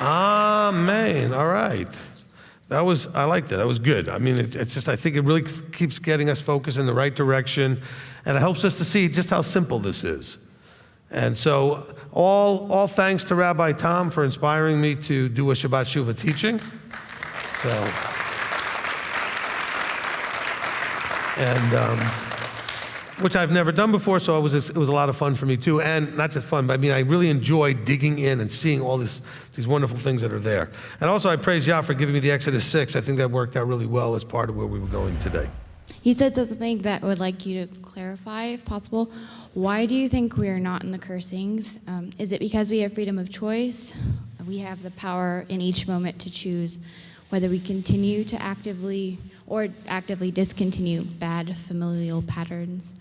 Amen. All right. I like that. That was good. I mean, it's just, I think it really keeps getting us focused in the right direction, and it helps us to see just how simple this is. And so all thanks to Rabbi Tom for inspiring me to do a Shabbat Shuva teaching. Which I've never done before, so it was a lot of fun for me too. And not just fun, but I mean, I really enjoyed digging in and seeing all these wonderful things that are there. And also I praise Yah for giving me the Exodus 6. I think that worked out really well as part of where we were going today. You said something that I would like you to clarify, if possible. Why do you think we are not in the cursings? Is it because we have freedom of choice? We have the power in each moment to choose whether we continue to actively discontinue bad familial patterns.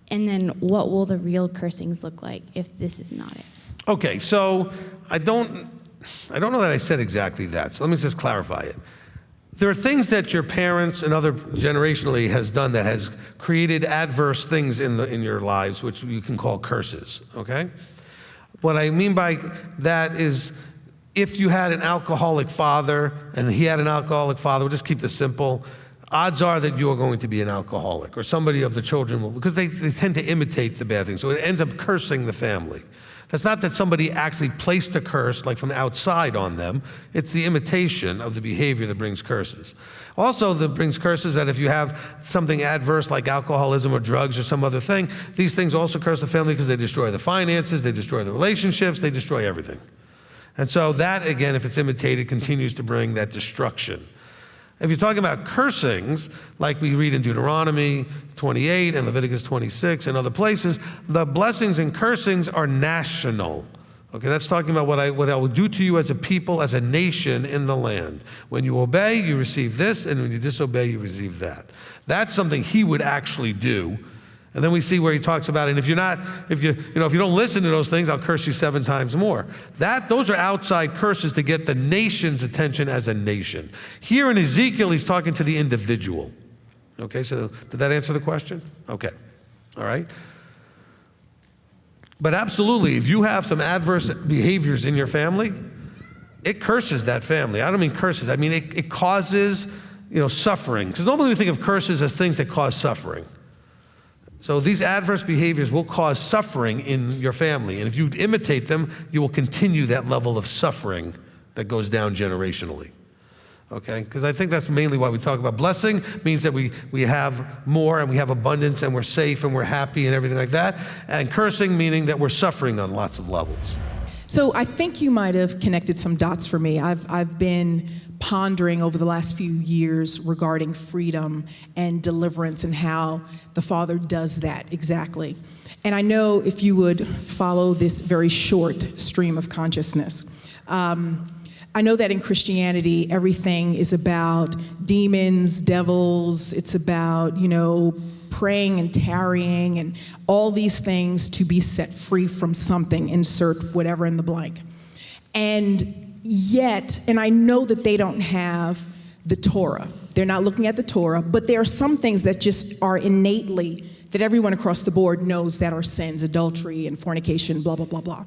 And then what will the real cursings look like if this is not it? Okay, so I don't know that I said exactly that, so let me just clarify it. There are things that your parents and other generationally has done that has created adverse things in your lives, which you can call curses, okay? What I mean by that is if you had an alcoholic father and he had an alcoholic father, we'll just keep this simple, odds are that you are going to be an alcoholic, or somebody of the children will, because they tend to imitate the bad things, so it ends up cursing the family. That's not that somebody actually placed a curse like from outside on them. It's the imitation of the behavior that brings curses. Also, that brings curses that if you have something adverse like alcoholism or drugs or some other thing, these things also curse the family because they destroy the finances, they destroy the relationships, they destroy everything. And so that, again, if it's imitated, continues to bring that destruction. If you're talking about cursings, like we read in Deuteronomy 28 and Leviticus 26 and other places, the blessings and cursings are national. Okay, that's talking about what I will do to you as a people, as a nation in the land. When you obey, you receive this, and when you disobey, you receive that. That's something he would actually do. And then we see where he talks about it. And if you don't listen to those things, I'll curse you 7 times more. Those are outside curses to get the nation's attention as a nation. Here in Ezekiel, he's talking to the individual. Okay, so did that answer the question? Okay, all right. But absolutely, if you have some adverse behaviors in your family, it curses that family. I don't mean curses, I mean it causes suffering. Because normally we think of curses as things that cause suffering. So these adverse behaviors will cause suffering in your family. And if you imitate them, you will continue that level of suffering that goes down generationally. Okay? Because I think that's mainly why we talk about blessing. Means that we have more and we have abundance and we're safe and we're happy and everything like that. And cursing meaning that we're suffering on lots of levels. So I think you might have connected some dots for me. I've been pondering over the last few years regarding freedom and deliverance and how the Father does that exactly. And I know if you would follow this very short stream of consciousness, I know that in Christianity, everything is about demons, devils, it's about, praying and tarrying and all these things to be set free from something, insert whatever in the blank. And yet, and I know that they don't have the Torah. They're not looking at the Torah, but there are some things that just are innately, that everyone across the board knows that are sins, adultery and fornication, blah, blah, blah, blah.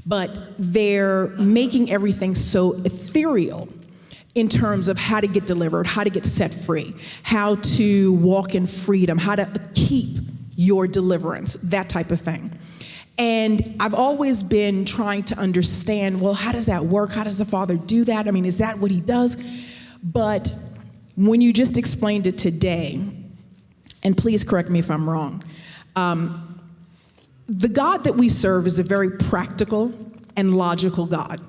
But they're making everything so ethereal in terms of how to get delivered, how to get set free, how to walk in freedom, how to keep your deliverance, that type of thing. And I've always been trying to understand, well, how does that work? How does the Father do that? I mean, is that what he does? But when you just explained it today, and please correct me if I'm wrong, the God that we serve is a very practical and logical God.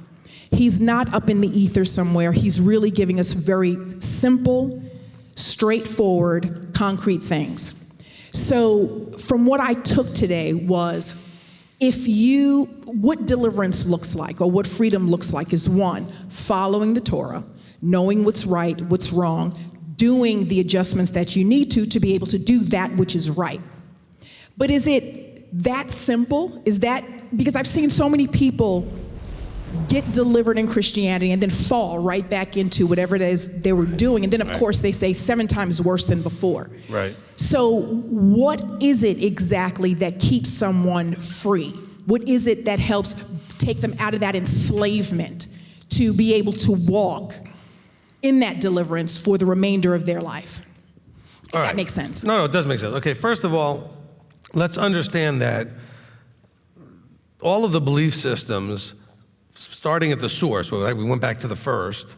He's not up in the ether somewhere. He's really giving us very simple, straightforward, concrete things. So from what I took today was, what deliverance looks like or what freedom looks like is 1, following the Torah, knowing what's right, what's wrong, doing the adjustments that you need to be able to do that which is right. But is it that simple? Is that, because I've seen so many people get delivered in Christianity and then fall right back into whatever it is they were doing. And then, of course, they say 7 times worse than before. Right. So what is it exactly that keeps someone free? What is it that helps take them out of that enslavement to be able to walk in that deliverance for the remainder of their life. All right. That makes sense. No, it does make sense. Okay, first of all, let's understand that all of the belief systems, starting at the source, we went back to the first,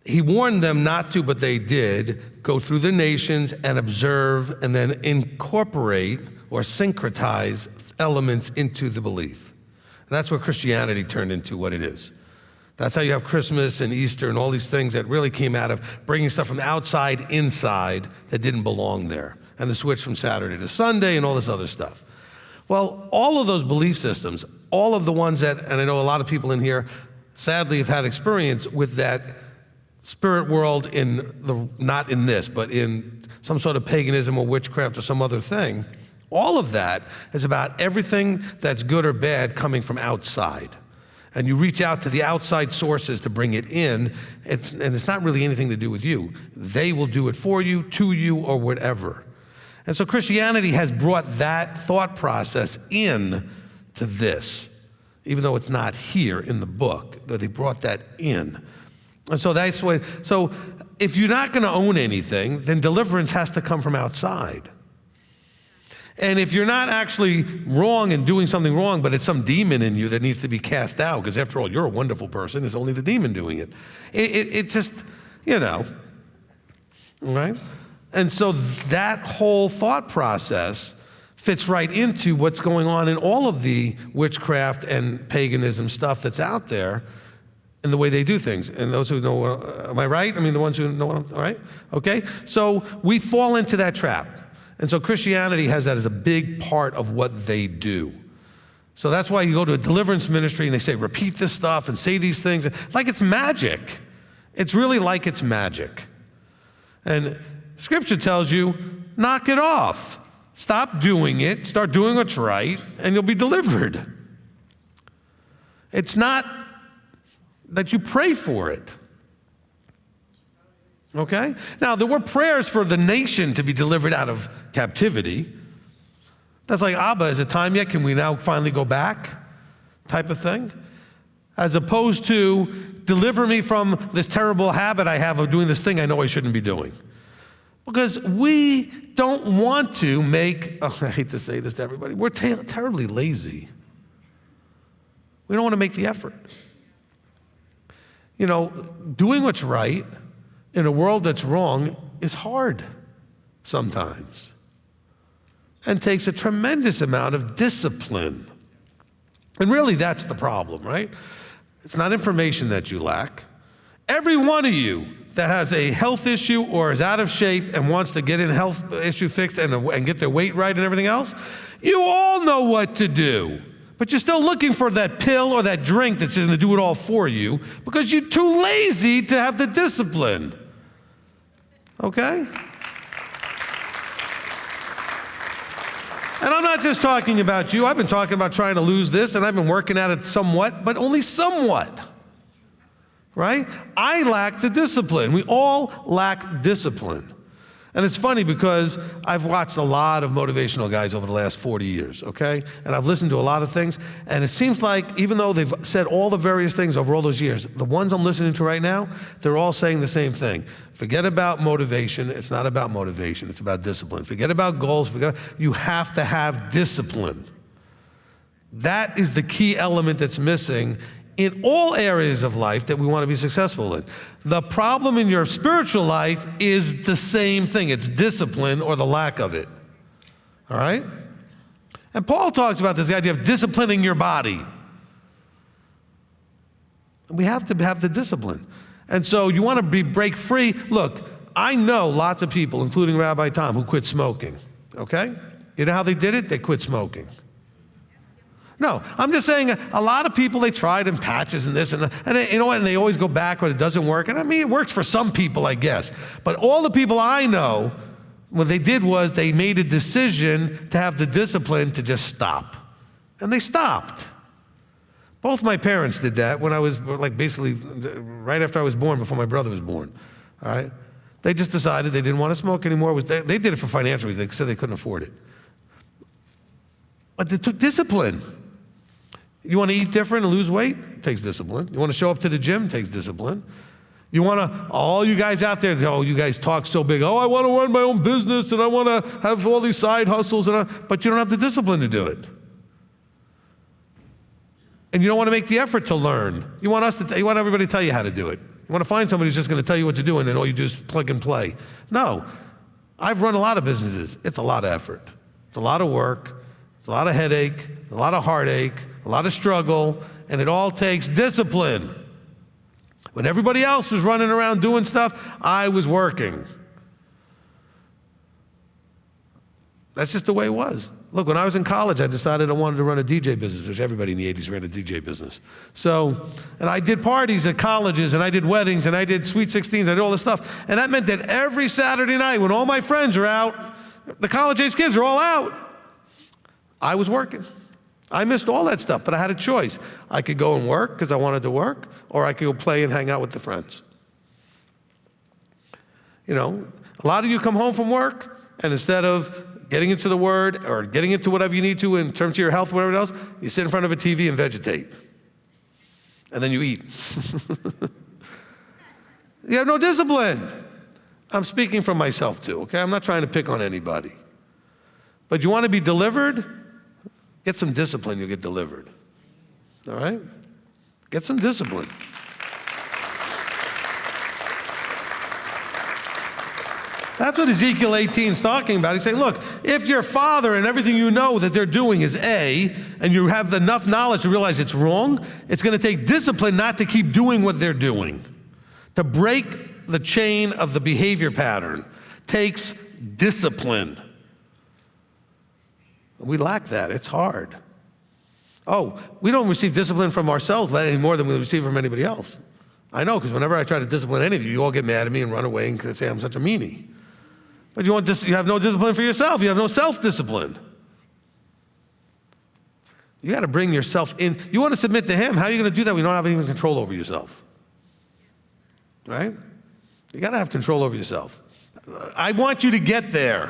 he warned them not to, but they did, go through the nations and observe and then incorporate or syncretize elements into the belief. And that's where Christianity turned into what it is. That's how you have Christmas and Easter and all these things that really came out of bringing stuff from the outside inside that didn't belong there. And the switch from Saturday to Sunday and all this other stuff. Well, all of those belief systems, all of the ones that, and I know a lot of people in here sadly have had experience with that spirit world not in this, but in some sort of paganism or witchcraft or some other thing, all of that is about everything that's good or bad coming from outside. And you reach out to the outside sources to bring it in, and it's not really anything to do with you. They will do it for you, to you, or whatever. And so Christianity has brought that thought process in to this, even though it's not here in the book, that they brought that in. And so that's what, so if you're not going to own anything, then deliverance has to come from outside. And if you're not actually wrong and doing something wrong, but it's some demon in you that needs to be cast out, because after all, you're a wonderful person, it's only the demon doing it. It just, right? And so that whole thought process fits right into what's going on in all of the witchcraft and paganism stuff that's out there and the way they do things. And those who know, am I right? I mean, the ones who know what I'm, all right? Okay? So we fall into that trap. And so Christianity has that as a big part of what they do. So that's why you go to a deliverance ministry and they say, repeat this stuff and say these things. Like it's magic. It's really like it's magic. And Scripture tells you, knock it off. Stop doing it. Start doing what's right, and you'll be delivered. It's not that you pray for it. Okay? Now, there were prayers for the nation to be delivered out of captivity. That's like, Abba, is it time yet? Can we now finally go back? Type of thing. As opposed to, deliver me from this terrible habit I have of doing this thing I know I shouldn't be doing. Because we don't want to make, I hate to say this to everybody, we're terribly lazy. We don't want to make the effort. Doing what's right in a world that's wrong is hard sometimes and takes a tremendous amount of discipline. And really that's the problem, right? It's not information that you lack. Every one of you that has a health issue or is out of shape and wants to get a health issue fixed and get their weight right and everything else, you all know what to do. But you're still looking for that pill or that drink that's going to do it all for you because you're too lazy to have the discipline. Okay? And I'm not just talking about you. I've been talking about trying to lose this, and I've been working at it somewhat, but only somewhat. Right? I lack the discipline. We all lack discipline. And it's funny because I've watched a lot of motivational guys over the last 40 years, okay? And I've listened to a lot of things, and it seems like even though they've said all the various things over all those years, the ones I'm listening to right now, they're all saying the same thing. Forget about motivation. It's not about motivation. It's about discipline. Forget about goals. You have to have discipline. That is the key element that's missing in all areas of life that we want to be successful in. The problem in your spiritual life is the same thing. It's discipline or the lack of it. All right? And Paul talks about this, the idea of disciplining your body. We have to have the discipline. And so you want to break free. Look, I know lots of people, including Rabbi Tom, who quit smoking. Okay? You know how they did it? They quit smoking. No, I'm just saying a lot of people, they tried in patches and this and and they always go back when it doesn't work. And I mean, it works for some people, I guess. But all the people I know, what they did was they made a decision to have the discipline to just stop. And they stopped. Both my parents did that when I was basically right after I was born, before my brother was born. All right? They just decided they didn't want to smoke anymore. They did it for financial reasons. They said they couldn't afford it. But they took discipline. You want to eat different and lose weight? It takes discipline. You want to show up to the gym? It takes discipline. You want to, all you guys out there, oh, you guys talk so big. Oh, I want to run my own business and I want to have all these side hustles, but you don't have the discipline to do it. And you don't want to make the effort to learn. You want everybody to tell you how to do it. You want to find somebody who's just going to tell you what to do and then all you do is plug and play. No. I've run a lot of businesses. It's a lot of effort. It's a lot of work. It's a lot of headache, a lot of heartache, a lot of struggle, and it all takes discipline. When everybody else was running around doing stuff, I was working. That's just the way it was. Look, when I was in college, I decided I wanted to run a DJ business, which everybody in the 80s ran a DJ business. So, and I did parties at colleges, and I did weddings, and I did Sweet 16s, I did all this stuff. And that meant that every Saturday night, when all my friends are out, the college-age kids are all out, I was working. I missed all that stuff, but I had a choice. I could go and work because I wanted to work, or I could go play and hang out with the friends. You know, a lot of you come home from work, and instead of getting into the Word or getting into whatever you need to in terms of your health, whatever else, you sit in front of a TV and vegetate. And then you eat. You have no discipline. I'm speaking from myself too, okay? I'm not trying to pick on anybody. But you want to be delivered? Get some discipline, you'll get delivered. All right? Get some discipline. That's what Ezekiel 18 is talking about. He's saying, look, if your father and everything you know that they're doing is A, and you have enough knowledge to realize it's wrong, it's going to take discipline not to keep doing what they're doing. To break the chain of the behavior pattern takes discipline. We lack that. It's hard. Oh, we don't receive discipline from ourselves any more than we receive from anybody else. I know, because whenever I try to discipline any of you, you all get mad at me and run away and say I'm such a meanie. But you have no discipline for yourself. You have no self-discipline. You got to bring yourself in. You want to submit to Him. How are you going to do that when you don't have any control over yourself? Right? You got to have control over yourself. I want you to get there.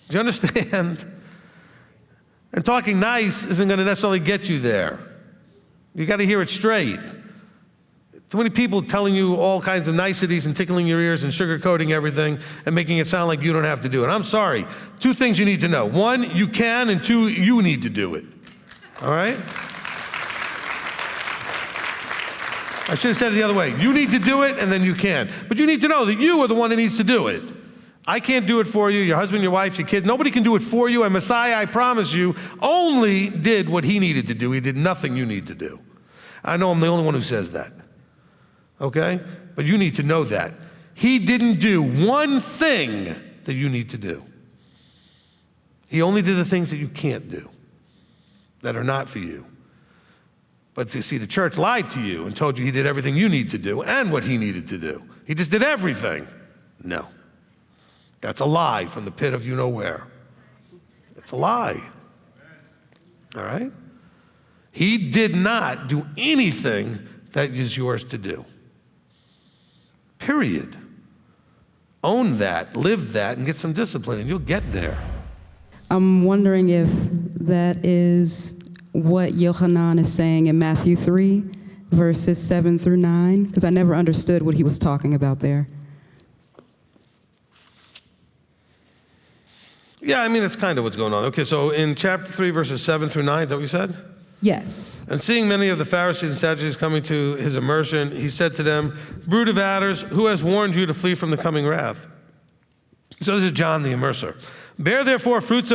Do you understand? And talking nice isn't going to necessarily get you there. You got to hear it straight. Too many people telling you all kinds of niceties and tickling your ears and sugarcoating everything and making it sound like you don't have to do it. I'm sorry. Two things you need to know. One, you can, and two, you need to do it. All right? I should have said it the other way. You need to do it, and then you can. But you need to know that you are the one that needs to do it. I can't do it for you, your husband, your wife, your kids. Nobody can do it for you. And Messiah, I promise you, only did what He needed to do. He did nothing you need to do. I know I'm the only one who says that. Okay? But you need to know that. He didn't do one thing that you need to do. He only did the things that you can't do, that are not for you. But you see, the church lied to you and told you He did everything you need to do and what He needed to do. He just did everything. No. That's a lie from the pit of you-know-where. It's a lie. All right? He did not do anything that is yours to do. Period. Own that, live that, and get some discipline, and you'll get there. I'm wondering if that is what Yochanan is saying in Matthew 3, verses 7 through 9, because I never understood what he was talking about there. Yeah, I mean, it's kind of what's going on. Okay, so in chapter 3, verses 7 through 9, is that what you said? Yes. And seeing many of the Pharisees and Sadducees coming to His immersion, He said to them, brood of adders, who has warned you to flee from the coming wrath? So this is John the Immerser. Bear therefore fruits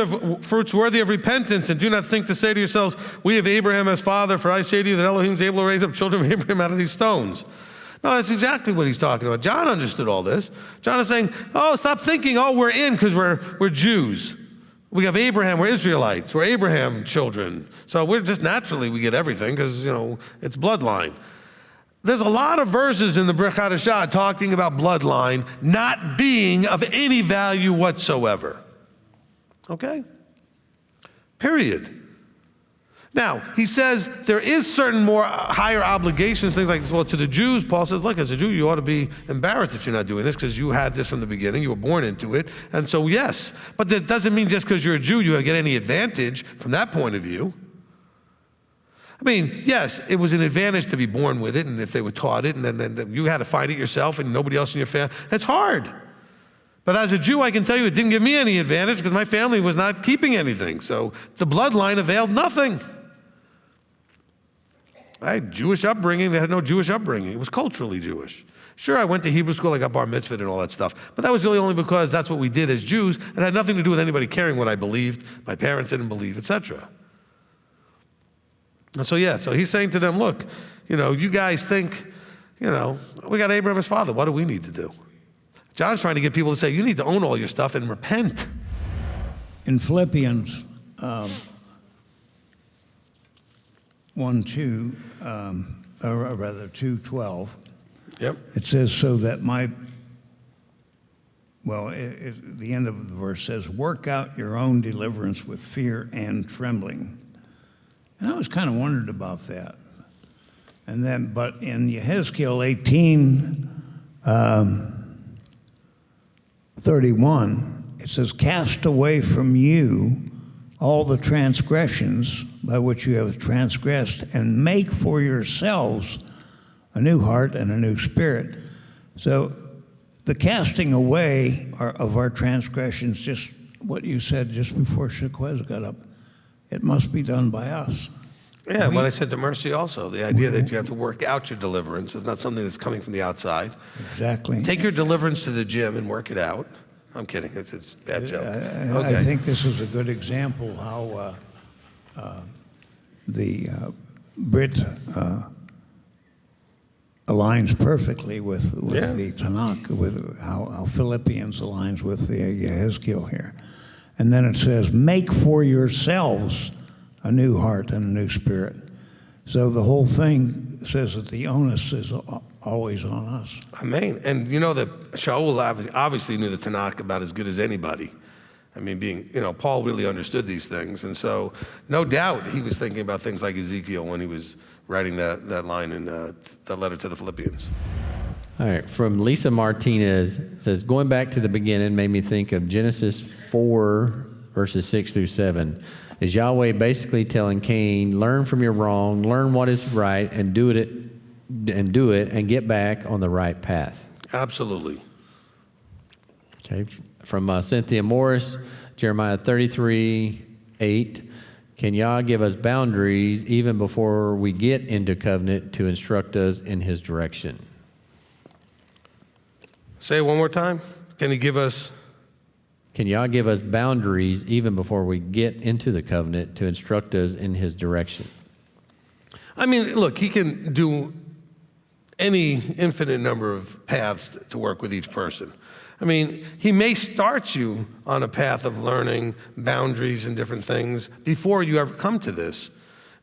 worthy of repentance, and do not think to say to yourselves, we have Abraham as father, for I say to you that Elohim is able to raise up children of Abraham out of these stones. No, that's exactly what he's talking about. John understood all this. John is saying, oh, stop thinking, we're in because we're Jews. We have Abraham, we're Israelites, we're Abraham children. So we're just naturally, we get everything because, it's bloodline. There's a lot of verses in the Brit Hadashah talking about bloodline not being of any value whatsoever. Okay? Period. Now, he says there is certain more higher obligations, things like this. Well, to the Jews, Paul says, look, as a Jew, you ought to be embarrassed that you're not doing this because you had this from the beginning. You were born into it. And so, yes. But that doesn't mean just because you're a Jew, you get any advantage from that point of view. I mean, yes, it was an advantage to be born with it, and if they were taught it, and then you had to find it yourself and nobody else in your family, it's hard. But as a Jew, I can tell you it didn't give me any advantage because my family was not keeping anything. So the bloodline availed nothing. I had Jewish upbringing. They had no Jewish upbringing. It was culturally Jewish. Sure, I went to Hebrew school. I got bar mitzvahed and all that stuff. But that was really only because that's what we did as Jews. It had nothing to do with anybody caring what I believed. My parents didn't believe, etc. And so, so he's saying to them, look, you guys think, we got Abraham as father. What do we need to do? John's trying to get people to say, you need to own all your stuff and repent. In Philippians 1:2, or rather 2:12, Yep. it says, so that the end of the verse says, work out your own deliverance with fear and trembling. And I was kind of wondered about that. And then, but in Yehezkiel 18:31, it says, cast away from you all the transgressions by which you have transgressed, and make for yourselves a new heart and a new spirit. So the casting away of our transgressions, just what you said just before Shaquez got up, it must be done by us. Yeah, what I said to Mercy also, the idea that you have to work out your deliverance is not something that's coming from the outside. Exactly. Take your deliverance to the gym and work it out. I'm kidding, it's a bad joke. I think this is a good example how the Brit aligns perfectly with the Tanakh, with how Philippians aligns with the Yehezkiel here. And then it says, make for yourselves a new heart and a new spirit. So the whole thing says that the onus is always on us. Amen. And that Shaul obviously knew the Tanakh about as good as anybody. I mean, Paul really understood these things. And so no doubt he was thinking about things like Ezekiel when he was writing that line in the letter to the Philippians. All right, from Lisa Martinez, it says, going back to the beginning made me think of Genesis 4, verses 6 through 7. Is Yahweh basically telling Cain, learn from your wrong, learn what is right, and do it, and get back on the right path? Absolutely. Okay, from Cynthia Morris, Jeremiah 33:8. Can Yah give us boundaries even before we get into covenant to instruct us in his direction? Say it one more time. Can he give us? Can Yah give us boundaries even before we get into the covenant to instruct us in his direction? I mean, look, he can do any infinite number of paths to work with each person. I mean, he may start you on a path of learning boundaries and different things before you ever come to this.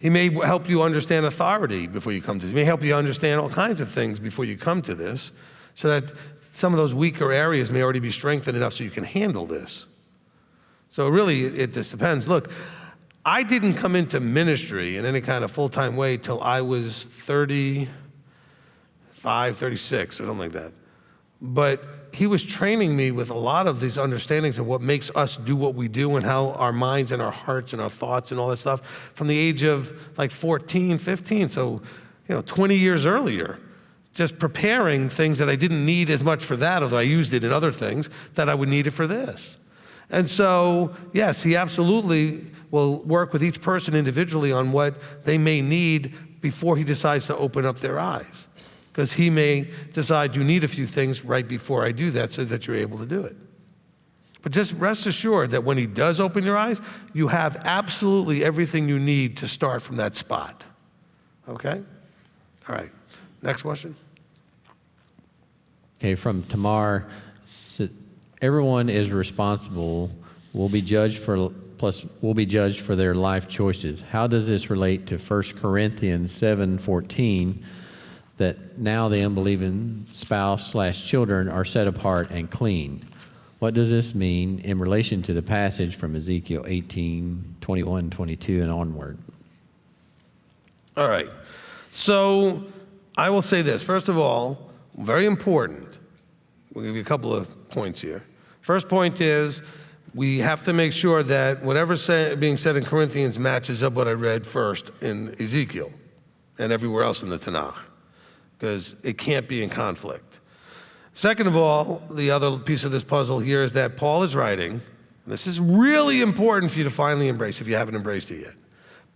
He may help you understand authority before you come to this. He may help you understand all kinds of things before you come to this, so that some of those weaker areas may already be strengthened enough so you can handle this. So really, it just depends. Look, I didn't come into ministry in any kind of full-time way till I was 35, 36, or something like that. But he was training me with a lot of these understandings of what makes us do what we do and how our minds and our hearts and our thoughts and all that stuff from the age of like 14, 15, so 20 years earlier. Just preparing things that I didn't need as much for that, although I used it in other things, that I would need it for this. And so, yes, he absolutely will work with each person individually on what they may need before he decides to open up their eyes. Because he may decide you need a few things right before I do that so that you're able to do it. But just rest assured that when he does open your eyes, you have absolutely everything you need to start from that spot. Okay? All right. Next question. Okay, from Tamar, so everyone is responsible, will be judged for their life choices. How does this relate to 1 Corinthians 7:14, that now the unbelieving spouse/children are set apart and clean? What does this mean in relation to the passage from Ezekiel 18:21, 22, and onward? All right. So I will say this. First of all, very important. We'll give you a couple of points here. First point is, we have to make sure that whatever's being said in Corinthians matches up what I read first in Ezekiel and everywhere else in the Tanakh, because it can't be in conflict. Second of all, the other piece of this puzzle here is that Paul is writing, and this is really important for you to finally embrace if you haven't embraced it yet.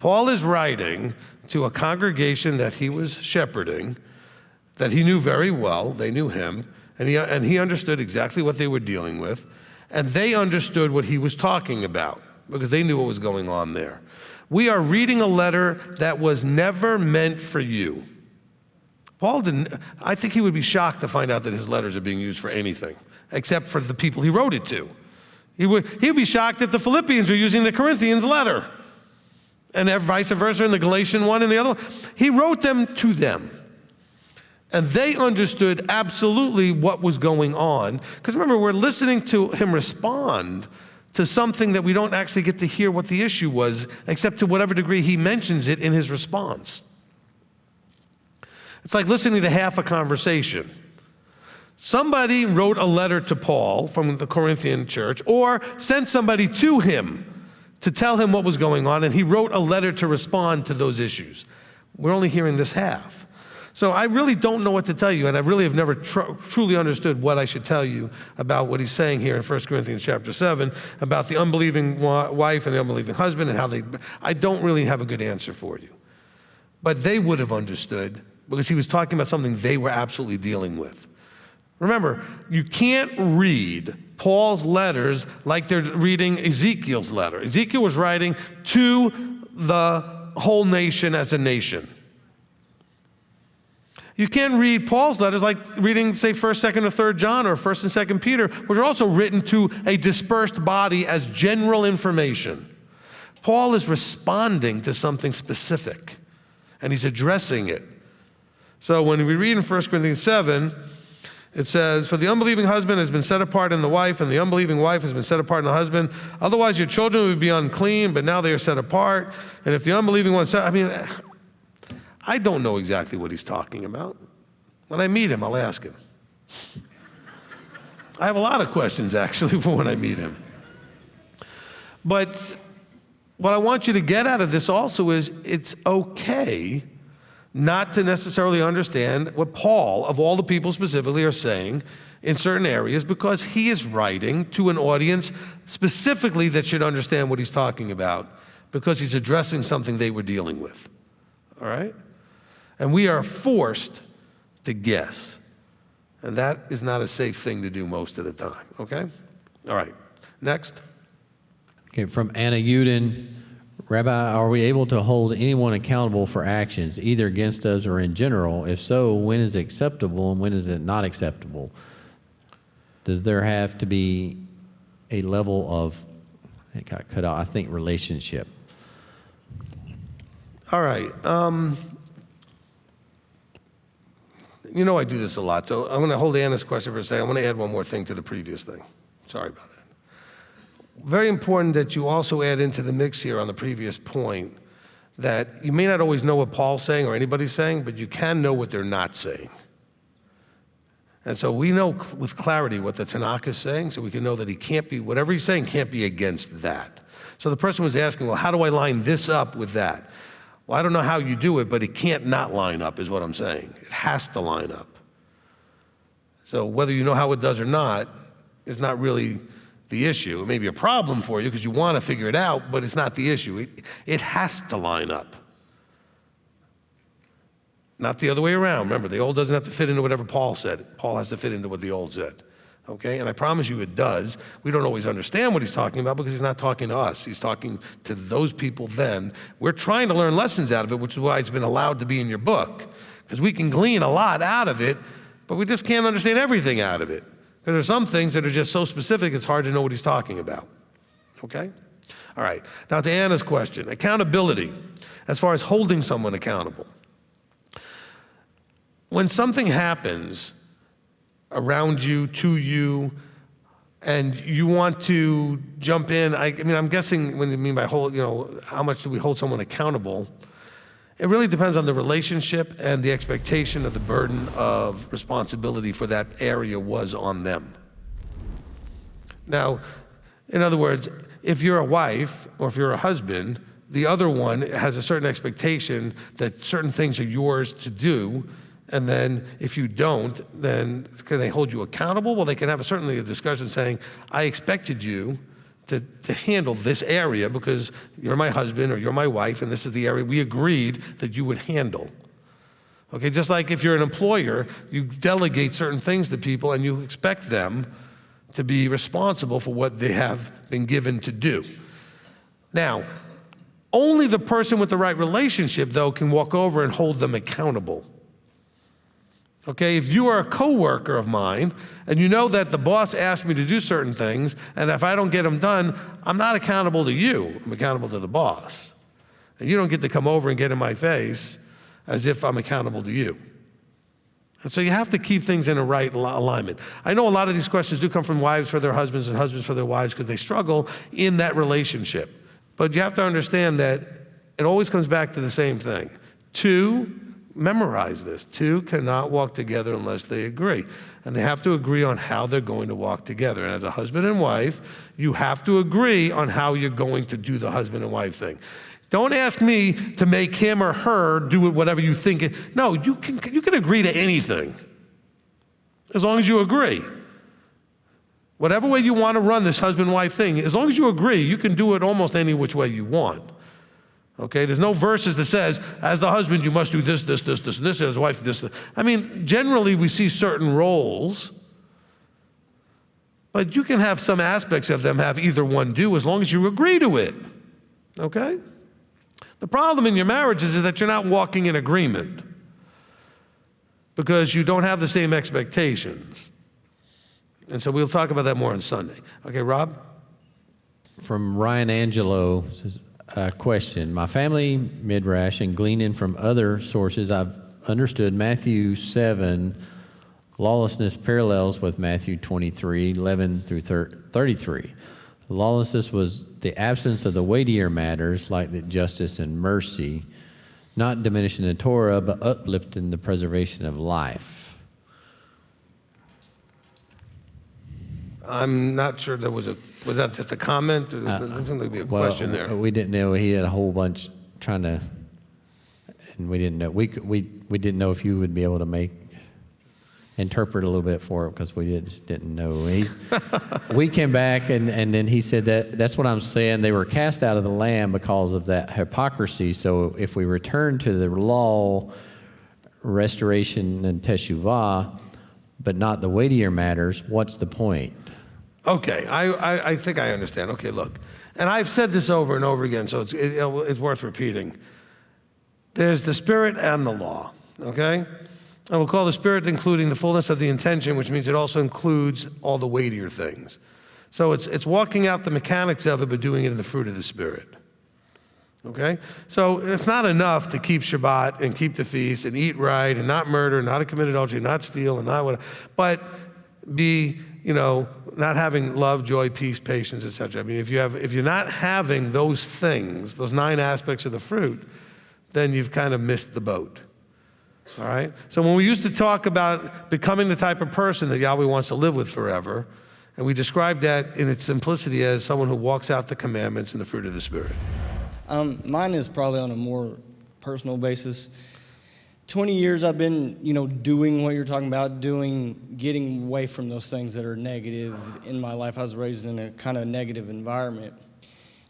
Paul is writing to a congregation that he was shepherding, that he knew very well. They knew him, and he understood exactly what they were dealing with, and they understood what he was talking about because they knew what was going on there. We are reading a letter that was never meant for you. Paul didn't, I think he would be shocked to find out that his letters are being used for anything, except for the people he wrote it to. He would be shocked that the Philippians are using the Corinthians letter, and vice versa in the Galatian one and the other one. He wrote them to them. And they understood absolutely what was going on. Because remember, we're listening to him respond to something that we don't actually get to hear what the issue was, except to whatever degree he mentions it in his response. It's like listening to half a conversation. Somebody wrote a letter to Paul from the Corinthian church, or sent somebody to him to tell him what was going on, and he wrote a letter to respond to those issues. We're only hearing this half. So I really don't know what to tell you, and I really have never truly understood what I should tell you about what he's saying here in 1 Corinthians chapter 7 about the unbelieving wife and the unbelieving husband and how I don't really have a good answer for you. But they would have understood because he was talking about something they were absolutely dealing with. Remember, you can't read Paul's letters like they're reading Ezekiel's letter. Ezekiel was writing to the whole nation as a nation. You can't read Paul's letters like reading, say, 1st, 2nd, or 3rd John or 1st and 2nd Peter, which are also written to a dispersed body as general information. Paul is responding to something specific, and he's addressing it. So when we read in 1 Corinthians 7, it says, for the unbelieving husband has been set apart in the wife, and the unbelieving wife has been set apart in the husband. Otherwise your children would be unclean, but now they are set apart. And if the unbelieving one I don't know exactly what he's talking about. When I meet him, I'll ask him. I have a lot of questions, actually, for when I meet him. But what I want you to get out of this also is it's okay not to necessarily understand what Paul, of all the people specifically, are saying in certain areas, because he is writing to an audience specifically that should understand what he's talking about, because he's addressing something they were dealing with. All right? And we are forced to guess. And that is not a safe thing to do most of the time, okay? All right, next. Okay, from Anna Uden. Rabbi, are we able to hold anyone accountable for actions, either against us or in general? If so, when is it acceptable and when is it not acceptable? Does there have to be a level of, it got cut out, I think, relationship? All right. You know I do this a lot, so I'm going to hold Anna's question for a second. I'm going to add one more thing to the previous thing. Sorry about that. Very important that you also add into the mix here on the previous point that you may not always know what Paul's saying or anybody's saying, but you can know what they're not saying. And so we know with clarity what the Tanakh is saying, so we can know that he can't be, whatever he's saying can't be against that. So the person was asking, well, how do I line this up with that? Well, I don't know how you do it, but it can't not line up is what I'm saying. It has to line up. So whether you know how it does or not is not really the issue. It may be a problem for you because you want to figure it out, but it's not the issue. It has to line up. Not the other way around. Remember, the old doesn't have to fit into whatever Paul said. Paul has to fit into what the old said. Okay? And I promise you it does. We don't always understand what he's talking about because he's not talking to us. He's talking to those people then. We're trying to learn lessons out of it, which is why it's been allowed to be in your book. Because we can glean a lot out of it, but we just can't understand everything out of it. Because there are some things that are just so specific, it's hard to know what he's talking about. Okay? All right. Now to Anna's question. Accountability, as far as holding someone accountable. When something happens around you, to you, and you want to jump in, I mean, I'm guessing when you mean by hold, how much do we hold someone accountable? It really depends on the relationship and the expectation of the burden of responsibility for that area was on them. Now, In other words, if you're a wife or if you're a husband, the other one has a certain expectation that certain things are yours to do, and then if you don't, then can they hold you accountable? Well, they can have certainly a discussion saying, I expected you to handle this area because you're my husband or you're my wife, and this is the area we agreed that you would handle. Okay, just like if you're an employer, you delegate certain things to people and you expect them to be responsible for what they have been given to do. Now, only the person with the right relationship, though, can walk over and hold them accountable. Okay, if you are a coworker of mine and you know that the boss asked me to do certain things, and if I don't get them done, I'm not accountable to you, I'm accountable to the boss. And you don't get to come over and get in my face as if I'm accountable to you. And so you have to keep things in a right alignment. I know a lot of these questions do come from wives for their husbands and husbands for their wives because they struggle in that relationship. But you have to understand that it always comes back to the same thing. Two, memorize this. Two cannot walk together unless they agree. And they have to agree on how they're going to walk together. And as a husband and wife, you have to agree on how you're going to do the husband and wife thing. Don't ask me to make him or her do whatever you think. No, you can agree to anything as long as you agree. Whatever way you want to run this husband-wife thing, as long as you agree, you can do it almost any which way you want. Okay, there's no verses that says, as the husband, you must do this, this, this, this, and this, as the wife, this. I mean, generally we see certain roles, but you can have some aspects of them have either one do as long as you agree to it. Okay? The problem in your marriages is that you're not walking in agreement because you don't have the same expectations. And so we'll talk about that more on Sunday. Okay, Rob? From Ryan Angelo, says, question. My family midrash and gleaning from other sources, I've understood Matthew 7, lawlessness parallels with Matthew 23, 11 through 33. Lawlessness was the absence of the weightier matters like the justice and mercy, not diminishing the Torah, but uplifting the preservation of life. I'm not sure was that just a comment? Or there seemed to be a question there. We didn't know. He had a whole bunch trying to, and we didn't know. We didn't know if you would be able to interpret a little bit for it because we just didn't know. We came back and then he said that's what I'm saying. They were cast out of the land because of that hypocrisy. So if we return to the law, restoration and teshuvah, but not the weightier matters, what's the point? Okay, I think I understand. Okay, look, and I've said this over and over again, so it's worth repeating. There's the spirit and the law, okay? And we'll call the spirit including the fullness of the intention, which means it also includes all the weightier things. So it's walking out the mechanics of it, but doing it in the fruit of the Spirit. Okay? So it's not enough to keep Shabbat and keep the feast and eat right and not murder, not commit adultery, not steal, and not whatever, but be, not having love, joy, peace, patience, etc. I mean, if you're not having those things, those 9 aspects of the fruit, then you've kind of missed the boat. All right? So when we used to talk about becoming the type of person that Yahweh wants to live with forever, and we described that in its simplicity as someone who walks out the commandments and the fruit of the Spirit. Mine is probably on a more personal basis. 20 years I've been, doing what you're talking about, getting away from those things that are negative in my life. I was raised in a kind of negative environment,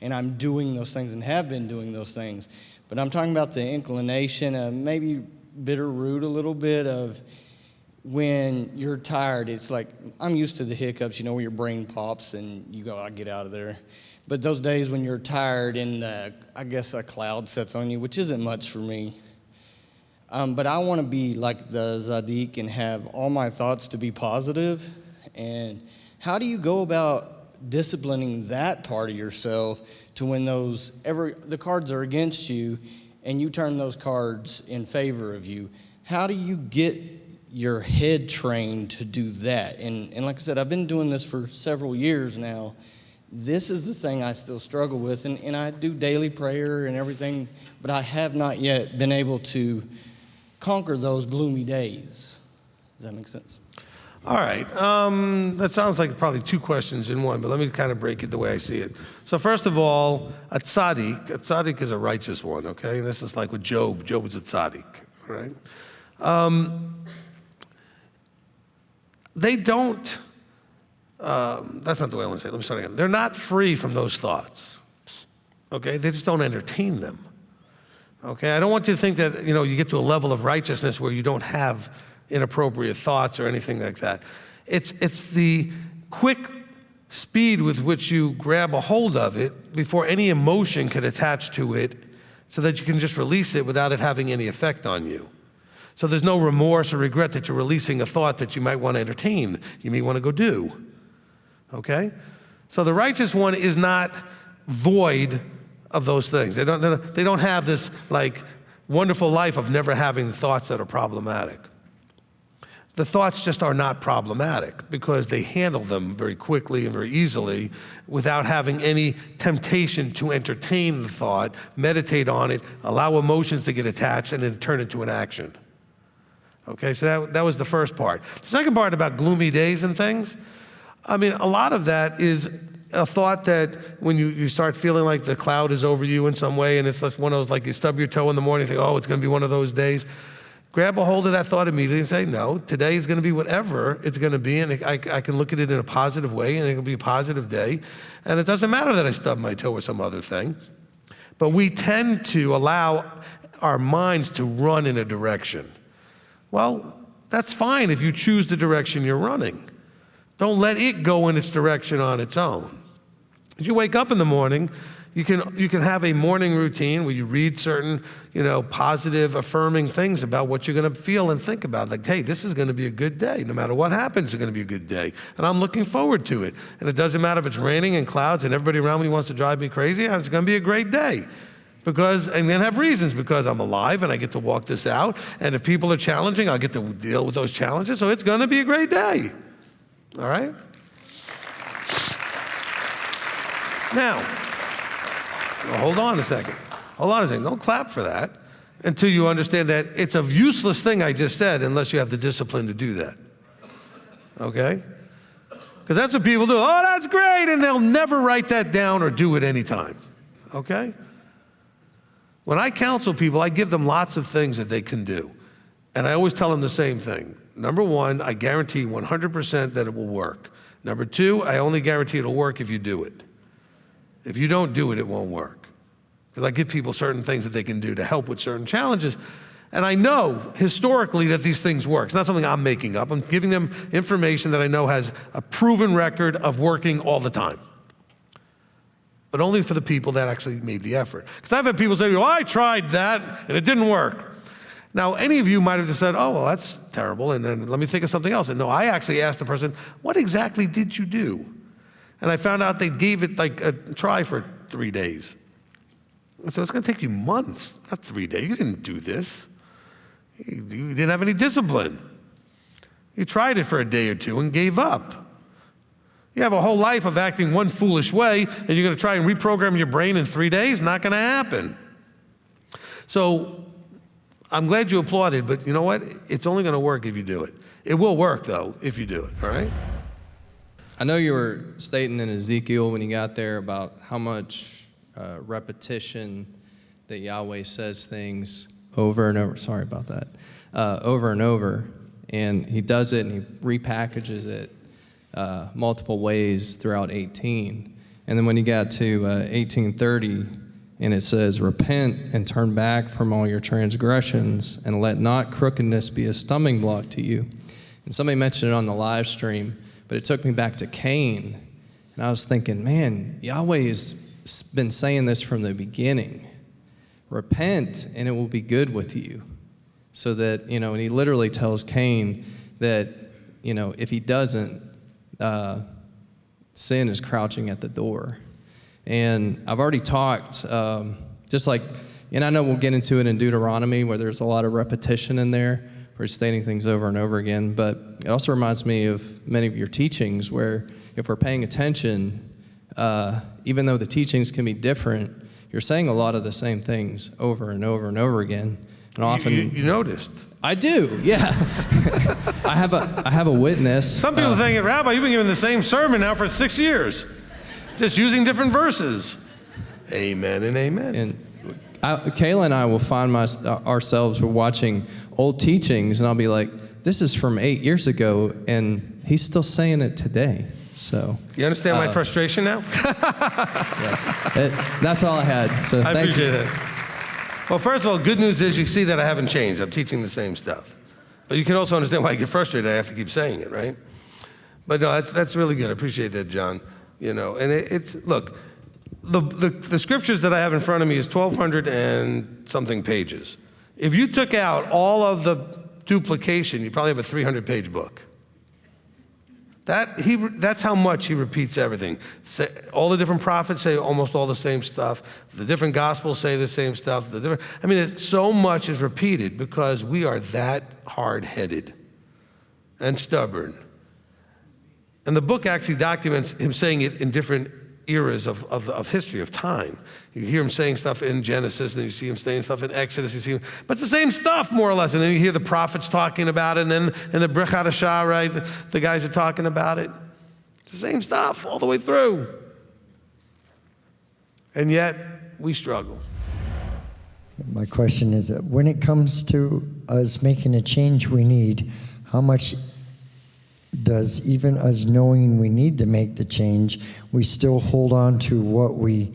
and I'm doing those things and have been doing those things. But I'm talking about the inclination, maybe bitter root a little bit of when you're tired. It's like, I'm used to the hiccups, where your brain pops and you go, I'll get out of there. But those days when you're tired and I guess a cloud sets on you, which isn't much for me. But I want to be like the Zadik and have all my thoughts to be positive. And how do you go about disciplining that part of yourself to when the cards are against you and you turn those cards in favor of you? How do you get your head trained to do that? And like I said, I've been doing this for several years now. This is the thing I still struggle with, and I do daily prayer and everything, but I have not yet been able to conquer those gloomy days. Does that make sense? All right. That sounds like probably two questions in one, but let me kind of break it the way I see it. So first of all, a tzaddik is a righteous one, okay? And this is like with Job. Job was a tzaddik, all right? They don't, that's not the way I want to say it. Let me start again. They're not free from those thoughts, okay? They just don't entertain them, okay? I don't want you to think that, you get to a level of righteousness where you don't have inappropriate thoughts or anything like that. It's the quick speed with which you grab a hold of it before any emotion could attach to it so that you can just release it without it having any effect on you. So there's no remorse or regret that you're releasing a thought that you might want to entertain, you may want to go do, okay? So the righteous one is not void of those things. They don't have this like wonderful life of never having thoughts that are problematic. The thoughts just are not problematic because they handle them very quickly and very easily without having any temptation to entertain the thought, meditate on it, allow emotions to get attached, and then turn it into an action. Okay, so that was the first part. The second part about gloomy days and things, a lot of that is a thought that when you start feeling like the cloud is over you in some way, and it's just one of those, like you stub your toe in the morning and think, oh, it's going to be one of those days. Grab a hold of that thought immediately and say, no, today is going to be whatever it's going to be, and I can look at it in a positive way, and it'll be a positive day. And it doesn't matter that I stubbed my toe or some other thing. But we tend to allow our minds to run in a direction. Well, that's fine if you choose the direction you're running. Don't let it go in its direction on its own. As you wake up in the morning, you can have a morning routine where you read certain, positive, affirming things about what you're going to feel and think about. Like, hey, this is going to be a good day. No matter what happens, it's going to be a good day. And I'm looking forward to it. And it doesn't matter if it's raining and clouds and everybody around me wants to drive me crazy. It's going to be a great day. And then have reasons, because I'm alive and I get to walk this out. And if people are challenging, I'll get to deal with those challenges. So it's going to be a great day. All right? Now, hold on a second. Don't clap for that until you understand that it's a useless thing I just said unless you have the discipline to do that. Okay? Because that's what people do. Oh, that's great. And they'll never write that down or do it anytime. Okay? When I counsel people, I give them lots of things that they can do. And I always tell them the same thing. Number one, I guarantee 100% that it will work. Number two, I only guarantee it'll work if you do it. If you don't do it, it won't work. Because I give people certain things that they can do to help with certain challenges. And I know historically that these things work. It's not something I'm making up. I'm giving them information that I know has a proven record of working all the time. But only for the people that actually made the effort. Because I've had people say, well, I tried that and it didn't work. Now, any of you might have just said, oh, well, that's terrible, and then let me think of something else. And no, I actually asked the person, what exactly did you do? And I found out they gave it like a try for 3 days. So it's going to take you months, not 3 days. You didn't do this. You didn't have any discipline. You tried it for a day or two and gave up. You have a whole life of acting one foolish way, and you're going to try and reprogram your brain in 3 days? Not going to happen. So I'm glad you applauded, but you know what? It's only going to work if you do it. It will work, though, if you do it, all right? I know you were stating in Ezekiel when you got there about how much repetition that Yahweh says things over and over. Sorry about that. Over and over. And he does it and he repackages it multiple ways throughout 18. And then when you got to 1830, and it says, repent and turn back from all your transgressions, and let not crookedness be a stumbling block to you. And somebody mentioned it on the live stream, but it took me back to Cain. And I was thinking, man, Yahweh has been saying this from the beginning. Repent, and it will be good with you. So that, and he literally tells Cain that, if he doesn't, sin is crouching at the door. And I've already talked, just like, and I know we'll get into it in Deuteronomy where there's a lot of repetition in there, where he's stating things over and over again, but it also reminds me of many of your teachings where if we're paying attention, even though the teachings can be different, you're saying a lot of the same things over and over and over again. And often You noticed. I do, yeah. I have a witness. Some people think, Rabbi, you've been giving the same sermon now for 6 years, just using different verses. Amen and amen. And Kayla and I will find ourselves watching old teachings, and I'll be like, this is from 8 years ago, and he's still saying it today. So you understand my frustration now? Yes, that's all I had. So I thank appreciate you. it. Well, first of all, good news is you see that I haven't changed. I'm teaching the same stuff. But you can also understand why I get frustrated. I have to keep saying it, right? But no, that's really good. I appreciate that, John. You know, and it's look, the scriptures that I have in front of me is 1,200 and something pages. If you took out all of the duplication, you probably have a 300-page book. That's how much he repeats everything. All the different prophets say almost all the same stuff. The different gospels say the same stuff. So much is repeated because we are that hard-headed and stubborn. And the book actually documents him saying it in different eras of history, of time. You hear him saying stuff in Genesis, and then you see him saying stuff in Exodus. But it's the same stuff, more or less. And then you hear the prophets talking about it, and then in the Brit Hadashah, right, the guys are talking about it. It's the same stuff all the way through. And yet, we struggle. My question is, when it comes to us making a change we need, how much does even us knowing we need to make the change, we still hold on to what we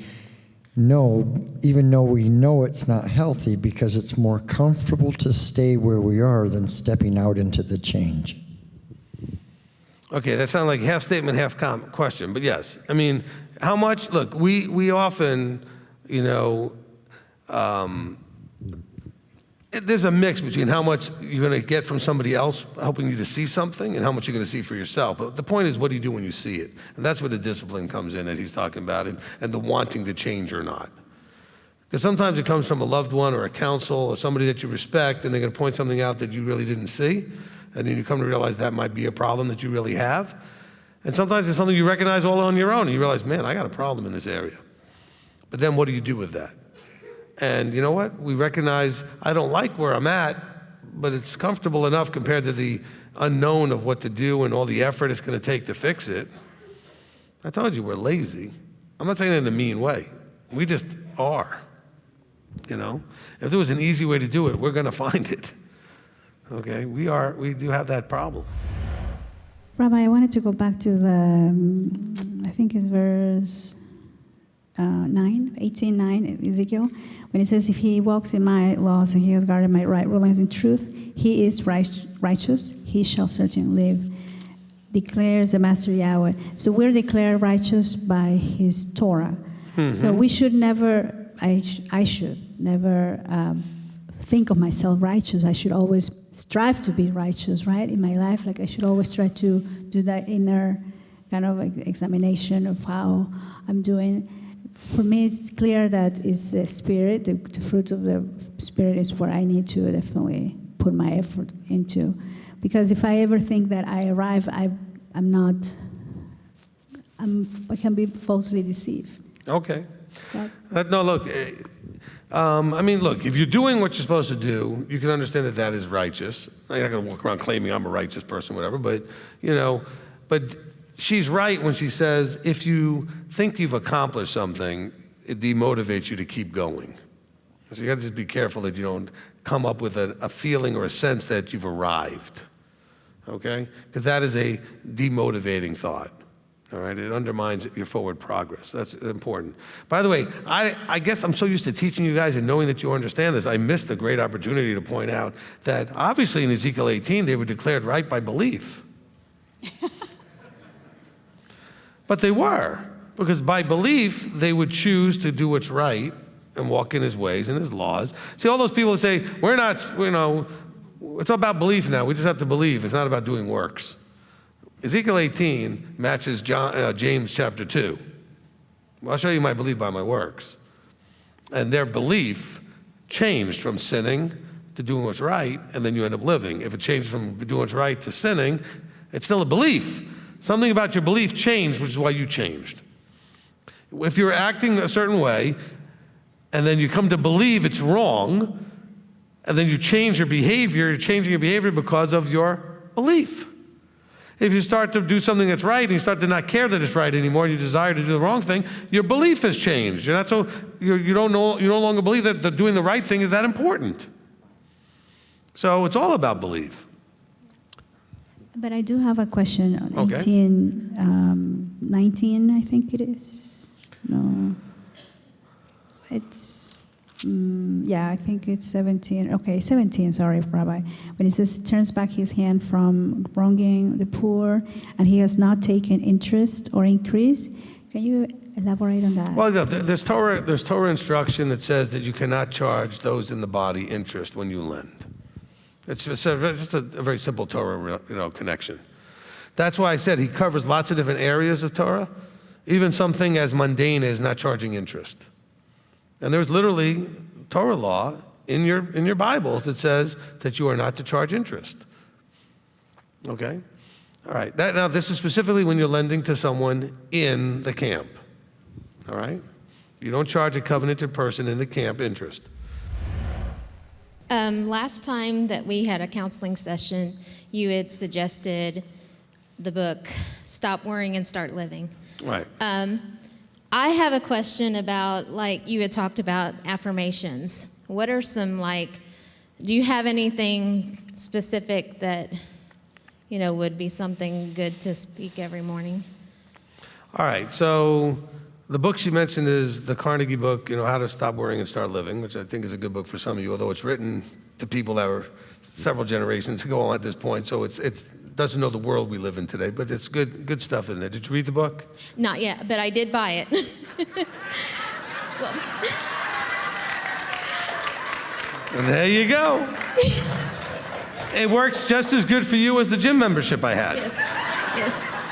know, even though we know it's not healthy, because it's more comfortable to stay where we are than stepping out into the change? Okay, that sounds like half statement, half question, but yes. I mean, how much, look, we often, there's a mix between how much you're going to get from somebody else helping you to see something and how much you're going to see for yourself. But the point is, what do you do when you see it? And that's where the discipline comes in that he's talking about, and the wanting to change or not. Because sometimes it comes from a loved one or a counsel or somebody that you respect, and they're going to point something out that you really didn't see, and then you come to realize that might be a problem that you really have. And sometimes it's something you recognize all on your own, and you realize, man, I got a problem in this area. But then what do you do with that? And you know what? We recognize I don't like where I'm at, but it's comfortable enough compared to the unknown of what to do and all the effort it's going to take to fix it. I told you we're lazy. I'm not saying that in a mean way. We just are. If there was an easy way to do it, we're going to find it. Okay? We do have that problem. Rabbi, I wanted to go back to I think it's verse 18:9, Ezekiel, when it says, if he walks in my laws and he has guarded my right rulings in truth, he is righteous, he shall certainly live, declares the Master Yahweh. So we're declared righteous by his Torah. Mm-hmm. So we should never, I should never think of myself righteous. I should always strive to be righteous, right, in my life. Like I should always try to do that inner kind of examination of how I'm doing. For me, it's clear that it's the Spirit, the fruit of the Spirit is what I need to definitely put my effort into. Because if I ever think that I arrive, I can be falsely deceived. Okay. So, No, look, look, if you're doing what you're supposed to do, you can understand that that is righteous. I'm not going to walk around claiming I'm a righteous person, whatever, but she's right when she says, if you think you've accomplished something, it demotivates you to keep going. So you got to just be careful that you don't come up with a feeling or a sense that you've arrived, okay? Because that is a demotivating thought, all right? It undermines your forward progress. That's important. By the way, I guess I'm so used to teaching you guys and knowing that you understand this, I missed a great opportunity to point out that obviously in Ezekiel 18, they were declared right by belief. But they were, because by belief, they would choose to do what's right and walk in his ways and his laws. See, all those people that say, we're not, it's all about belief now. We just have to believe. It's not about doing works. Ezekiel 18 matches James chapter 2. I'll show you my belief by my works. And their belief changed from sinning to doing what's right, and then you end up living. If it changed from doing what's right to sinning, it's still a belief. Something about your belief changed, which is why you changed. If you're acting a certain way, and then you come to believe it's wrong, and then you change your behavior, you're changing your behavior because of your belief. If you start to do something that's right and you start to not care that it's right anymore, you desire to do the wrong thing, your belief has changed. You're not so, you no longer believe that doing the right thing is that important. So it's all about belief. But I do have a question on Okay. 19, I think it is. No. It's, yeah, I think it's 17. Okay, 17, sorry, Rabbi. When it says, turns back his hand from wronging the poor, and he has not taken interest or increase. Can you elaborate on that? Well, there's Torah instruction that says that you cannot charge those in the body interest when you lend. It's just a very simple Torah, connection. That's why I said he covers lots of different areas of Torah, even something as mundane as not charging interest. And there's literally Torah law in your Bibles that says that you are not to charge interest. Okay? All right. Now, this is specifically when you're lending to someone in the camp. All right? You don't charge a covenanted person in the camp interest. Last time that we had a counseling session, you had suggested the book, Stop Worrying and Start Living. Right. I have a question about, like, you had talked about affirmations. What are some, do you have anything specific that, would be something good to speak every morning? All right. So the book she mentioned is the Carnegie book, How to Stop Worrying and Start Living, which I think is a good book for some of you, although it's written to people that were several generations ago at this point, so it doesn't know the world we live in today, but it's good stuff in there. Did you read the book? Not yet, but I did buy it. Well. And there you go. It works just as good for you as the gym membership I had. Yes.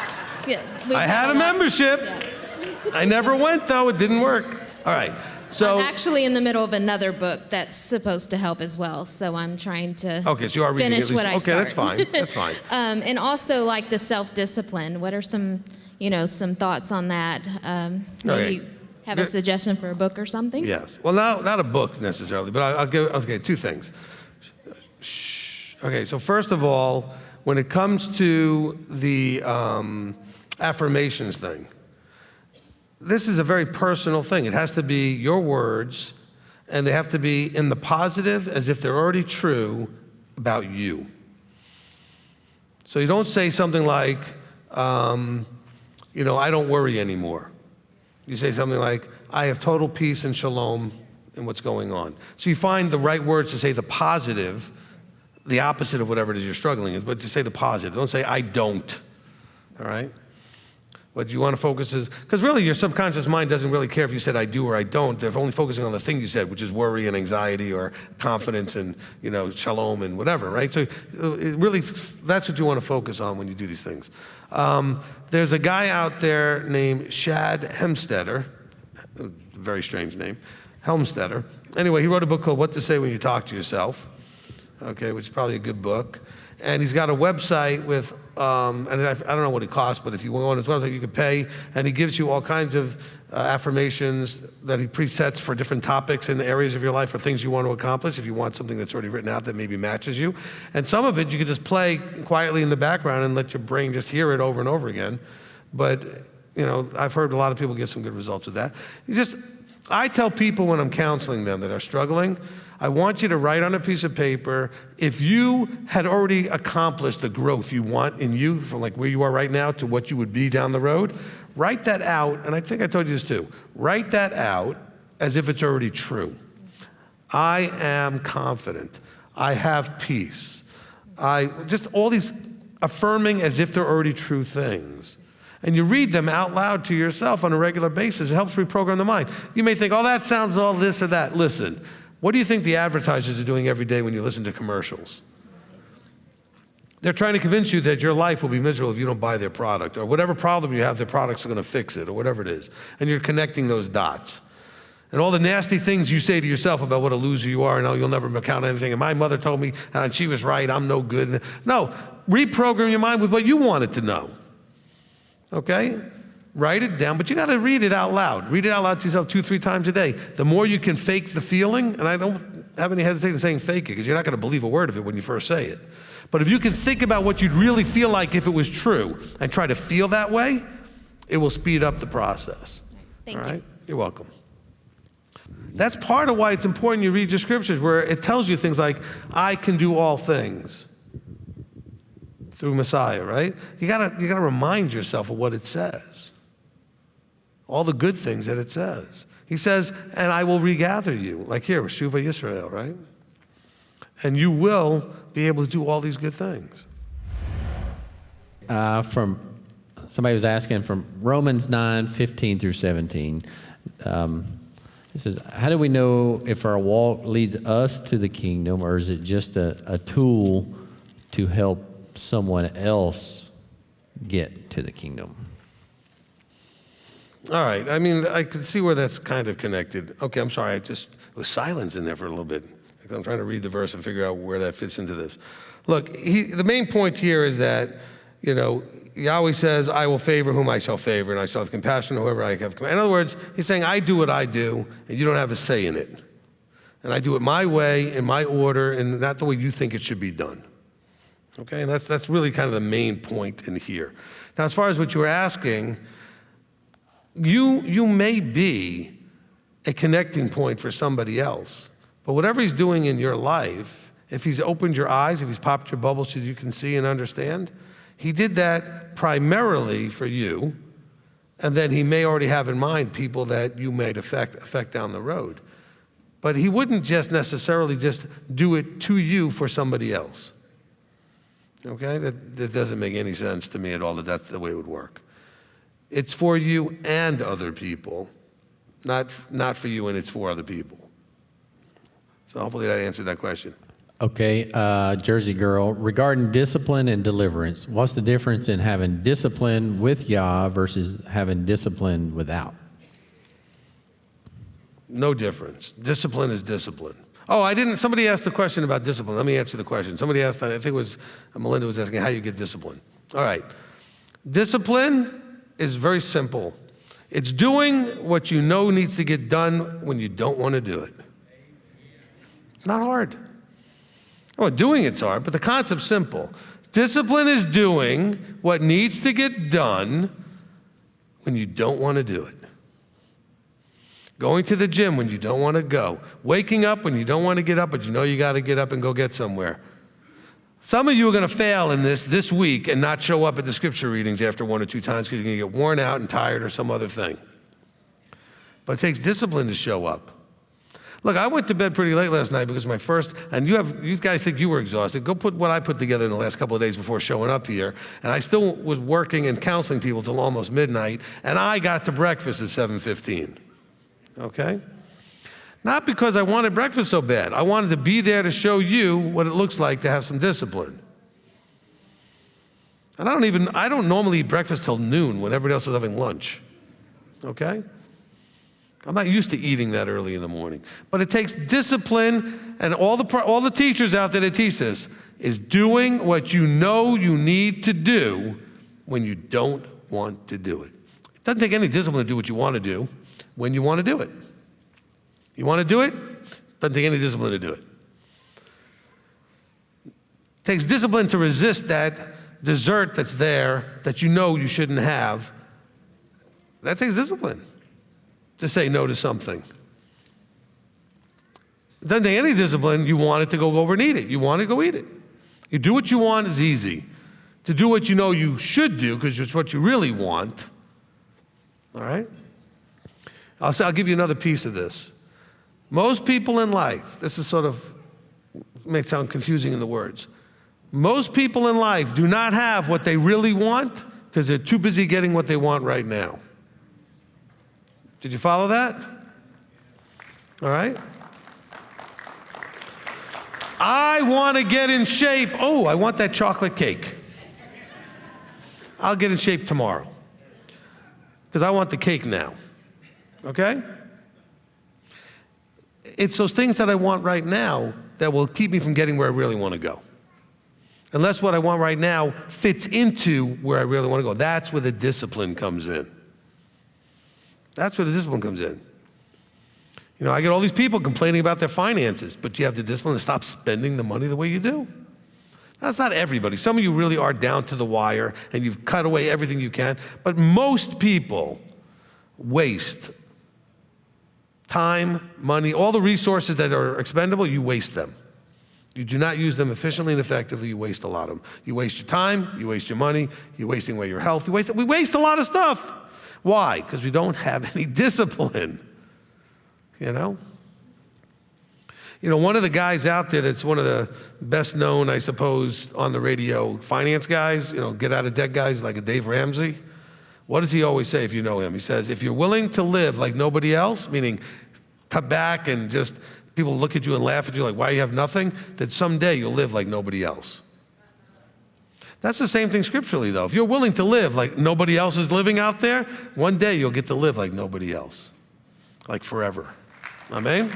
Yeah, I had a membership. Yeah. I never went, though. It didn't work. All right. So I'm actually in the middle of another book that's supposed to help as well, so I'm trying to so you are reading finish what I Okay, start. that's fine. And also, the self-discipline. What are some thoughts on that? Maybe you have a suggestion for a book or something? Yes. Well, not a book necessarily, but I'll give two things. Okay, so first of all, when it comes to the affirmations thing, this is a very personal thing. It has to be your words, and they have to be in the positive as if they're already true about you. So you don't say something like, I don't worry anymore. You say something like, I have total peace and shalom in what's going on. So you find the right words to say the positive, the opposite of whatever it is you're struggling with, but to say the positive. Don't say, I don't, all right? What you want to focus is, because really your subconscious mind doesn't really care if you said I do or I don't. They're only focusing on the thing you said, which is worry and anxiety or confidence and, shalom and whatever, right? So it really, that's what you want to focus on when you do these things. There's a guy out there named Shad Helmstetter, very strange name, Helmstetter. Anyway, he wrote a book called What to Say When You Talk to Yourself, okay, which is probably a good book. And he's got a website with, and I don't know what it costs, but if you go on his website, you can pay. And he gives you all kinds of affirmations that he presets for different topics in areas of your life or things you want to accomplish if you want something that's already written out that maybe matches you. And some of it you can just play quietly in the background and let your brain just hear it over and over again. But, I've heard a lot of people get some good results with that. I tell people when I'm counseling them that are struggling, I want you to write on a piece of paper, if you had already accomplished the growth you want in you from where you are right now to what you would be down the road, write that out, and I think I told you this too, write that out as if it's already true. I am confident. I have peace. Just all these affirming as if they're already true things. And you read them out loud to yourself on a regular basis. It helps reprogram the mind. You may think, that sounds all this or that. Listen. What do you think the advertisers are doing every day when you listen to commercials? They're trying to convince you that your life will be miserable if you don't buy their product, or whatever problem you have, their products are going to fix it, or whatever it is. And you're connecting those dots. And all the nasty things you say to yourself about what a loser you are, and you'll never account anything. And my mother told me, and she was right, I'm no good. No, reprogram your mind with what you want it to know. Okay? Write it down, but you got to read it out loud. Read it out loud to yourself 2-3 times a day. The more you can fake the feeling, and I don't have any hesitation saying fake it, because you're not going to believe a word of it when you first say it. But if you can think about what you'd really feel like if it was true and try to feel that way, it will speed up the process. Thank All you. right? You're welcome. That's part of why it's important you read your scriptures, where it tells you things like, I can do all things through Messiah, right? You gotta remind yourself of what it says. All the good things that it says. He says, and I will regather you. Like here with Shuva Yisra'el, right? And you will be able to do all these good things. From somebody was asking from Romans 9:15 through 17. It says, how do we know if our walk leads us to the kingdom, or is it just a tool to help someone else get to the kingdom? All right, I mean, I can see where that's kind of connected. Okay, I'm sorry, there was silence in there for a little bit. I'm trying to read the verse and figure out where that fits into this. Look, the main point here is that, Yahweh says, I will favor whom I shall favor, and I shall have compassion on whoever I have compassion. In other words, he's saying, I do what I do, and you don't have a say in it. And I do it my way, in my order, and not the way you think it should be done. Okay, and that's really kind of the main point in here. Now, as far as what you were asking, you may be a connecting point for somebody else. But whatever he's doing in your life, if he's opened your eyes, if he's popped your bubble so you can see and understand, he did that primarily for you, and then he may already have in mind people that you might affect down the road. But he wouldn't just necessarily just do it to you for somebody else. Okay? That doesn't make any sense to me at all that that's the way it would work. It's for you and other people, not for you and it's for other people. So hopefully that answered that question. Okay, Jersey girl, regarding discipline and deliverance, what's the difference in having discipline with Yah versus having discipline without? No difference. Discipline is discipline. Oh, somebody asked the question about discipline. Let me answer the question. Somebody asked, I think it was, Melinda was asking how you get discipline. All right. Discipline is very simple. It's doing what you know needs to get done when you don't want to do it. Not hard. Well, doing it's hard, but the concept's simple. Discipline is doing what needs to get done when you don't want to do it. Going to the gym when you don't want to go. Waking up when you don't want to get up, but you know you got to get up and go get somewhere. Some of you are going to fail in this week and not show up at the scripture readings after 1 or 2 times because you're going to get worn out and tired or some other thing. But it takes discipline to show up. Look, I went to bed pretty late last night because and you guys think you were exhausted. Go put what I put together in the last couple of days before showing up here. And I still was working and counseling people till almost midnight, and I got to breakfast at 7:15. Okay? Not because I wanted breakfast so bad. I wanted to be there to show you what it looks like to have some discipline. And I don't normally eat breakfast till noon when everybody else is having lunch. Okay? I'm not used to eating that early in the morning. But it takes discipline, and all the teachers out there that teach this is doing what you know you need to do when you don't want to do it. It doesn't take any discipline to do what you want to do when you want to do it. You want to do it? Doesn't take any discipline to do it. It takes discipline to resist that dessert that's there that you know you shouldn't have. That takes discipline. To say no to something. It doesn't take any discipline. You want it to go over and eat it. You want to go eat it. You do what you want is easy. To do what you know you should do because it's what you really want. All right? I'll give you another piece of this. Most people in life, this is may sound confusing in the words. Most people in life do not have what they really want because they're too busy getting what they want right now. Did you follow that? All right. I want to get in shape. Oh, I want that chocolate cake. I'll get in shape tomorrow because I want the cake now. Okay? It's those things that I want right now that will keep me from getting where I really want to go. Unless what I want right now fits into where I really want to go. That's where the discipline comes in. That's where the discipline comes in. You know, I get all these people complaining about their finances, but you have the discipline to stop spending the money the way you do. That's not everybody. Some of you really are down to the wire and you've cut away everything you can, but most people waste time, money, all the resources that are expendable, you waste them. You do not use them efficiently and effectively, you waste a lot of them. You waste your time, you waste your money, you're wasting away your health, we waste a lot of stuff. Why? Because we don't have any discipline, you know? You know, one of the guys out there that's one of the best known, I suppose, on the radio, finance guys, you know, get out of debt guys like a Dave Ramsey. What does he always say if you know him? He says, if you're willing to live like nobody else, meaning cut back and just people look at you and laugh at you like, why you have nothing, that someday you'll live like nobody else. That's the same thing scripturally, though. If you're willing to live like nobody else is living out there, one day you'll get to live like nobody else, like forever. Amen?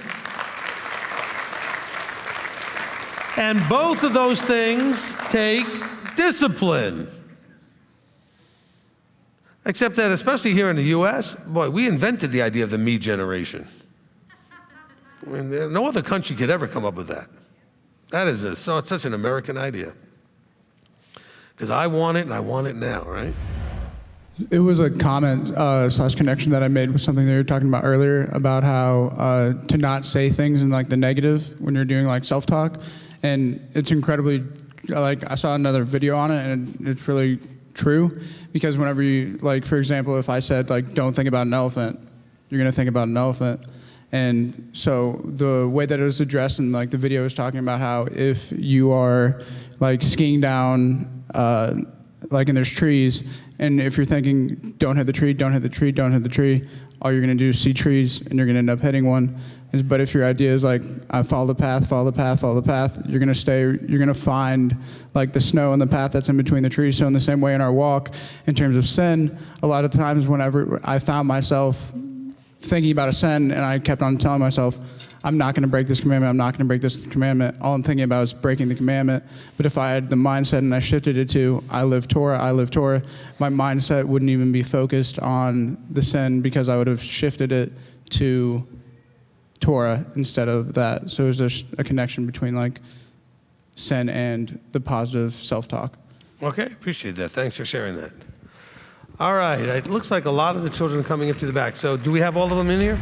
And both of those things take discipline. Except that, especially here in the U.S., boy, we invented the idea of the me generation. I mean, no other country could ever come up with that. That is it's such an American idea. Because I want it and I want it now, right? It was a comment / connection that I made with something that you were talking about earlier about how to not say things in like the negative when you're doing like self-talk. And it's incredibly, like I saw another video on it and it's really true because whenever you, like for example, if I said like don't think about an elephant, you're going to think about an elephant. And so the way that it was addressed in like the video was talking about how if you are like skiing down like and there's trees, and if you're thinking don't hit the tree, don't hit the tree, don't hit the tree, all you're going to do is see trees and you're going to end up hitting one. But if your idea is like I follow the path, follow the path, follow the path, you're going to find like the snow and the path that's in between the trees. So in the same way in our walk, in terms of sin, a lot of times whenever I found myself thinking about a sin and I kept on telling myself, I'm not going to break this commandment, I'm not going to break this commandment. All I'm thinking about is breaking the commandment. But if I had the mindset and I shifted it to, I live Torah, my mindset wouldn't even be focused on the sin because I would have shifted it to Torah instead of that. So there's just a connection between like sin and the positive self-talk. Okay, appreciate that. Thanks for sharing that. All right, it looks like a lot of the children are coming in through the back. So do we have all of them in here?